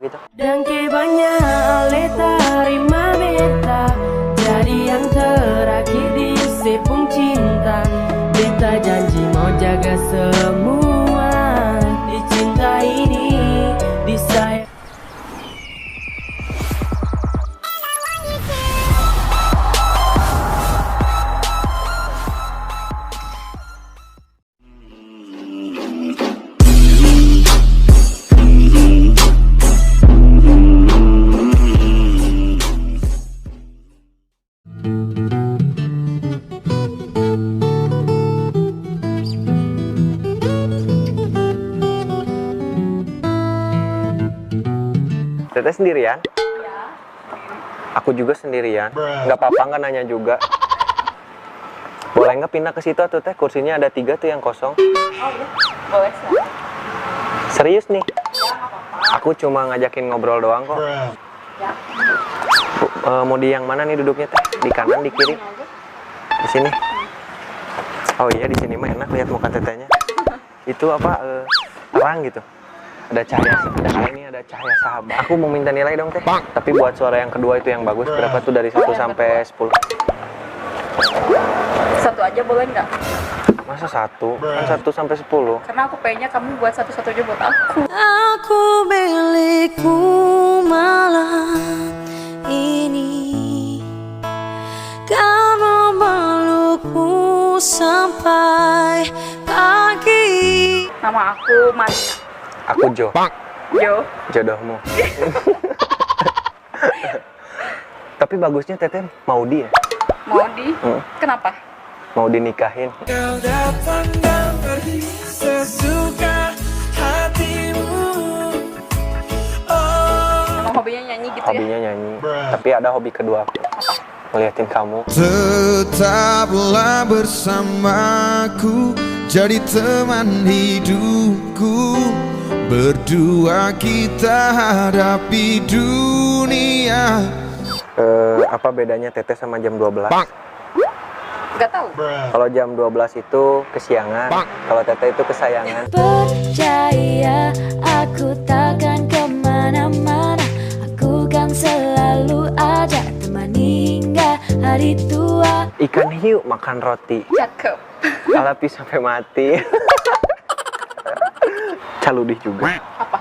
gitu. Dan banyak leta rima beta, jadi yang terakhir di sepung cinta. Beta janji mau jaga semua di cinta ini, di saya. Teteh sendirian? Iya. Aku juga sendirian. Nggak apa-apa nggak nanya juga. Boleh nggak pindah ke situ tuh teh? Kursinya ada 3 tuh yang kosong. Oh iya, boleh sih. Serius nih? Ya nggak apa-apa. Aku cuma ngajakin ngobrol doang kok. Ya. Mau di yang mana nih duduknya teh? Di kanan, di kiri? Sini aja. Di sini. Oh iya, di sini mah enak lihat muka tetehnya. Itu apa? Terang gitu. Ada cahaya, ada cahaya sahabat. Aku mau minta nilai dong teh. Tapi buat suara yang kedua itu yang bagus berapa tuh dari 1 sampai 10? 1 aja boleh nggak? Masa 1? Kan 1 sampai 10. Karena aku pengennya kamu buat satu-satu aja buat aku. Aku milikmu malam ini, kamu melukku sampai pagi. Nama aku Marina. Aku Jo. Jo. Jodohmu. Tapi bagusnya teteh Maudi ya? Maudi. Kenapa? Mau dinikahin. Kau datang dan pergi sesuka hatimu. Emang hobinya nyanyi gitu ya? Hobinya nyanyi. Tapi ada hobi kedua aku. Ngeliatin kamu. Tetaplah bersamaku, jadi teman hidupku. Berdua kita hadapi dunia. Apa bedanya teteh sama jam 12? Gak tahu. Kalau jam 12 itu kesiangan, kalau teteh itu kesayangan. Percaya aku takkan kemana-mana, aku kan selalu ada temani hingga hari tua. Ikan hiu makan roti, Cakep. alapi sampai mati. Caludih juga. Apa?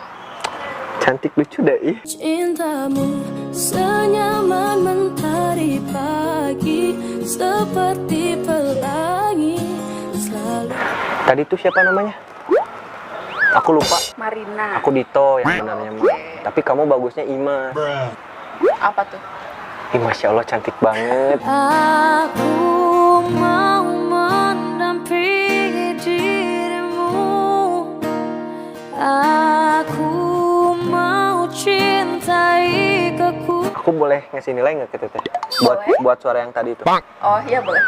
Cantik lucu deh. Ih. Cintamu senyaman mentari pagi, seperti pelangi selalu. Tadi tuh siapa namanya? Aku lupa. Marina. Aku Dito yang benarnya mah. Tapi kamu bagusnya Ima. Apa tuh? Ih, Masya Allah cantik banget. Aku mau mendampingi dirimu, aku mau cintai keku. Aku boleh ngasih nilai nggak ke teteh? Buat suara yang tadi itu. Oh iya boleh.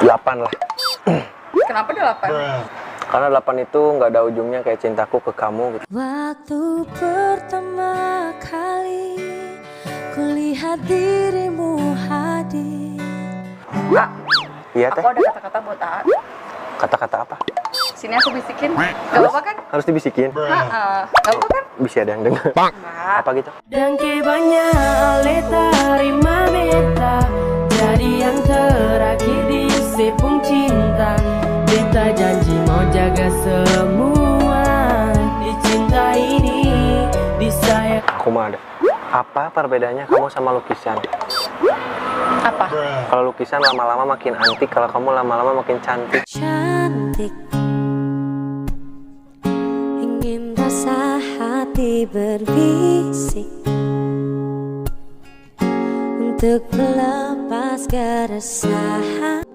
8 lah. Kenapa 8? Karena 8 itu nggak ada ujungnya kayak cintaku ke kamu gitu. Waktu pertama kali kulihat dirimu hadir. Iya teh. Aku ada kata-kata buat A. Kata-kata apa? Sini aku bisikin. Gak apa-apa kan? Harus dibisikin. Gak apa-apa kan? Bisa ada yang dengar. Nggak. Apa gitu? Dan banyak leta rima beta, jadi yang terakhir di sepung cinta. Beta janji mau jaga semua di cinta ini, di saya. Aku mah ada. Apa perbedaannya kamu sama lukisan? Apa? Kalau lukisan lama-lama makin antik, kalau kamu lama-lama makin cantik. Cantik, ingin rasa hati berbisik untuk melepas keresahan.